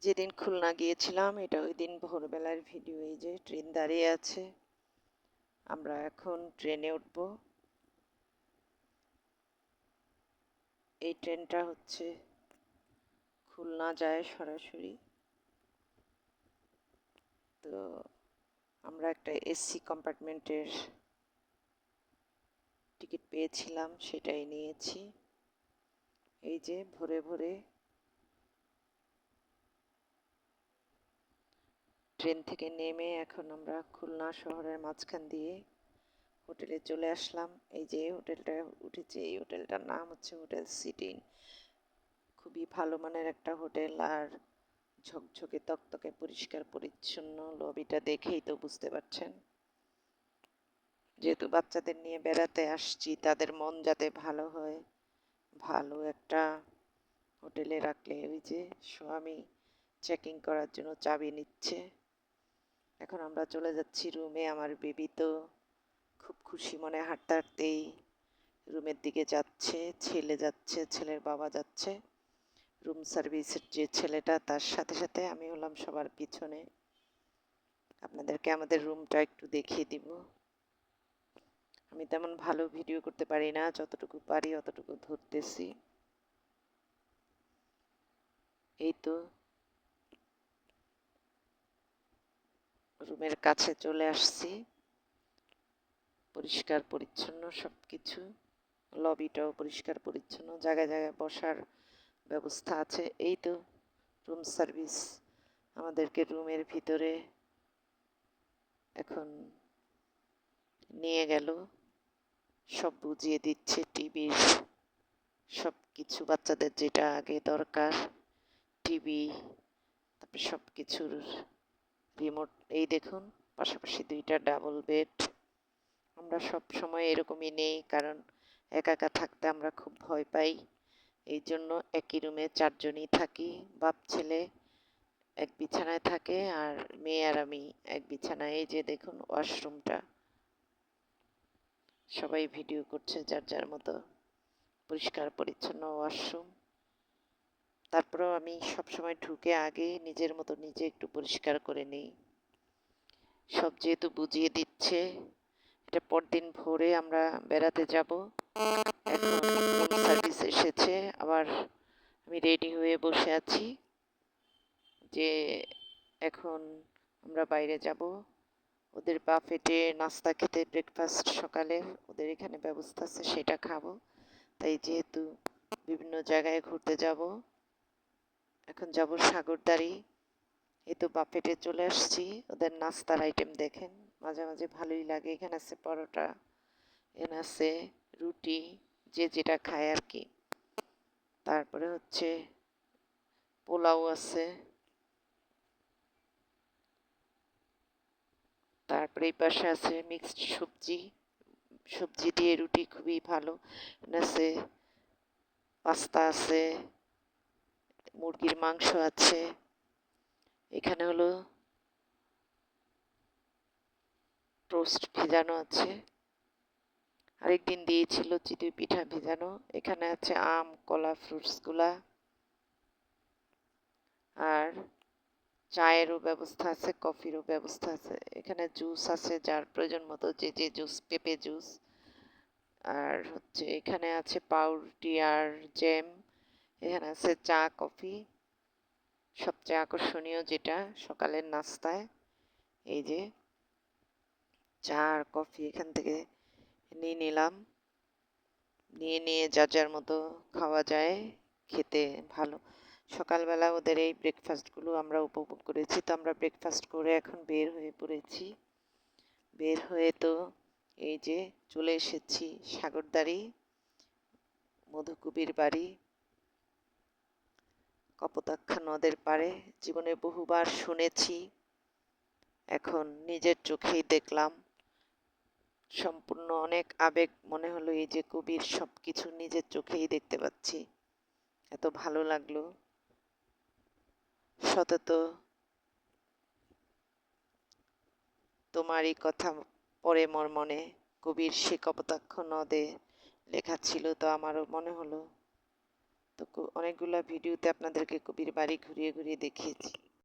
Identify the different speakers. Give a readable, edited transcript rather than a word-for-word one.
Speaker 1: যেদিন খুলনা গিয়েছিলাম এটা ওই দিন ভোরবেলার ভিডিও। এই যে ট্রেন দাঁড়িয়ে আছে, আমরা এখন ট্রেনে উঠব। এই ট্রেনটা হচ্ছে খুলনা যায় সরাসরি। তো আমরা একটা এসি কম্পার্টমেন্টের টিকিট পেয়েছিলাম, সেটাই নিয়েছি। এই যে ভোরে ভোরে ট্রেন থেকে নেমে এখন আমরা খুলনা শহরের মাঝখান দিয়ে হোটেলে চলে আসলাম। এই যে হোটেলটা উঠেছে, এই হোটেলটার নাম হচ্ছে হোটেল সিটি। খুবই ভালো মানের একটা হোটেল, আর ঝকঝকে তকতকে পরিষ্কার পরিচ্ছন্ন। লবিটা দেখেই তো বুঝতে পারছেন, যেহেতু বাচ্চাদের নিয়ে বেড়াতে আসছি, তাদের মন যাতে ভালো হয়, ভালো একটা হোটেলে রাখলে। ওই যে স্বামী চেকিং করার জন্য চাবি নিচ্ছে। এখন আমরা চলে যাচ্ছি রুমে। আমার বেবি তো খুব খুশি মনে হাঁটতে হাঁটতেই রুমের দিকে যাচ্ছে। ছেলে যাচ্ছে, ছেলের বাবা যাচ্ছে। রুম সার্ভিসের যে ছেলেটা, তার সাথে সাথে আমি হলাম সবার পিছনে। আপনাদেরকে আমাদের রুমটা একটু দেখিয়ে দিব। আমি তেমন ভালো ভিডিও করতে পারি না, যতটুকু পারি অতটুকু ধরতেছি। এই তো রুমের কাছে চলে আসছি। পরিষ্কার পরিচ্ছন্ন সব কিছু, লবিটাও পরিষ্কার পরিচ্ছন্ন, জায়গায় জায়গায় বসার ব্যবস্থা আছে। এই তো রুম সার্ভিস আমাদেরকে রুমের ভিতরে এখন নিয়ে গেল, সব বুঝিয়ে দিচ্ছে। টিভির সব কিছু, বাচ্চাদের যেটা আগে দরকার, টিভি, তারপরে সব কিছুর রিমোট। এই দেখুন, পাশাপাশি দুইটা ডাবল বেড। আমরা সব সময় এরকমই নেই, কারণ একা একা থাকতে আমরা খুব ভয় পাই। এই জন্য একই রুমে চারজনই থাকি। বাপ ছেলে এক বিছানায় থাকে, আর মেয়ে আর আমি এক বিছানায়। এই যে দেখুন ওয়াশরুমটা, সবাই ভিডিও করছে যার যার মতো। পরিষ্কার পরিচ্ছন্ন ওয়াশরুম। তারপরেও আমি সবসময় ঢুকে আগে নিজের মতো নিজে একটু পরিষ্কার করে নিই। সব যেহেতু বুঝিয়ে দিচ্ছে, এটা পরদিন ভোরে আমরা বেড়াতে যাব। এখন রুম সার্ভিস এসেছে, আবার আমি রেডি হয়ে বসে আছি যে এখন আমরা বাইরে যাব। ওদের বাফেটে নাস্তা খেতে, ব্রেকফাস্ট সকালে ওদের এখানে ব্যবস্থা আছে, সেটা খাবো। তাই যেহেতু বিভিন্ন জায়গায় ঘুরতে যাব, এখন যাব সাগরদাড়ি। এই তো বাফেটে চলে আসছি। ওদের নাস্তার আইটেম দেখেন, মাঝে মাঝে ভালোই লাগে। এখানে আছে পরোটা, এখানে আছে রুটি, যে যেটা খায় আর কি। তারপরে হচ্ছে পোলাও আছে। তারপরে এই পাশে আছে মিক্সড সবজি, সবজি দিয়ে রুটি খুবই ভালো। এখানে আছে পাস্তা আছে, মুরগির মাংস আছে। এখানে হলো টোস্ট ভেজানো আছে, আরেকদিন দিয়েছিল চিতই পিঠা ভেজানো। এখানে আছে আম, কলা, ফ্রুটসগুলা। আর চায়েরও ব্যবস্থা আছে, কফিরও ব্যবস্থা আছে। এখানে জুস আছে, যার প্রয়োজন মতো যে যে জুস, পেঁপে জুস। আর হচ্ছে এখানে আছে পাউরুটি আর জ্যাম। এখানে আছে চা, কফি। সবচেয়ে আকর্ষণীয় যেটা সকালের নাস্তায়, এই যে চা আর কফি এখান থেকে নিয়ে নিলাম। নিয়ে যার যার মতো খাওয়া যায়, খেতে ভালো। সকালবেলা ওদের এই ব্রেকফাস্টগুলো আমরা উপভোগ করেছি। তো আমরা ব্রেকফাস্ট করে এখন বের হয়ে পড়েছি। বের হয়ে তো এই যে চলে এসেছি সাগরদাড়ি, মধুকুবির বাড়ি, কপোতাক্ষ নদের পাড়ে। জীবনে বহুবার শুনেছি, এখন নিজের চোখেই দেখলাম। সম্পূর্ণ অনেক আবেগ মনে হলো, এই যে কবির সব কিছু নিজের চোখেই দেখতে পাচ্ছি। এত ভালো লাগলো। সতত তোমারই কথা পড়ে মোর মনে, কবির সে কপোতাক্ষ নদে লেখা ছিল। তো আমারও মনে হলো তো অনেকগুলা ভিডিওতে আপনাদেরকে কবির বাড়ি ঘুরিয়ে ঘুরিয়ে দেখিয়েছি।